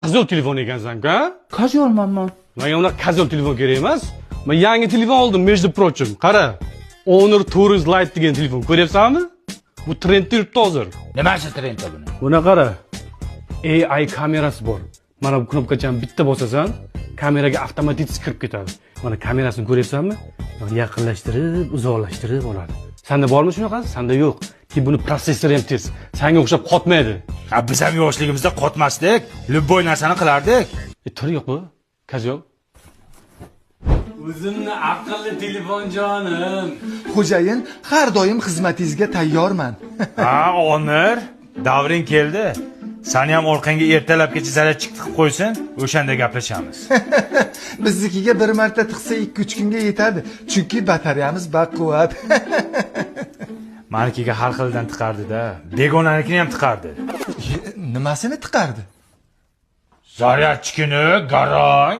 Kazol telefon ekansan-ku, ha? Kazolmanman. Menga unaqa kazol telefon kerak emas. Men yangi telefon oldim, между прочим. Qara. Honor Tourist Lite degan telefon ko'ryapsanmi? Bu trendda yuribdi hozir. Nimasi trendda buni? Buna qara. AI kamerasi bor. Mana bu knopkachani bitta bosasan, kameraga avtomatik kirib ketadi. Mana kamerasini ko'ryapsanmi? Yaqinlashtirib, uzoqlashtirib oladi. Senda bormi shunaqasi? Senda yo'q. Ki buni protsessori ham tez. Senga o'xshab qotmaydi. Ha, biz ham yoshligimizda qotmasdik, любой narsani qilardik. Tur yo'q bu. Kazol. O'zimni aqlli telefonjonim. Xo'jayin, har doim xizmatingizga tayyorman. Ha, Onur, davring keldi. Seni ham orqangga ertalabgacha zaryadchi tiqib qo'ysin, o'shanda gaplashamiz. Biznikiga bir marta tiqsa 2-3 kunga yetadi, chunki batareyamiz baquvvat. Manikiga har xildan tiqardi-da, begonanikini ham tiqardi. Nimasini tiqardi? Zaryadchikini garang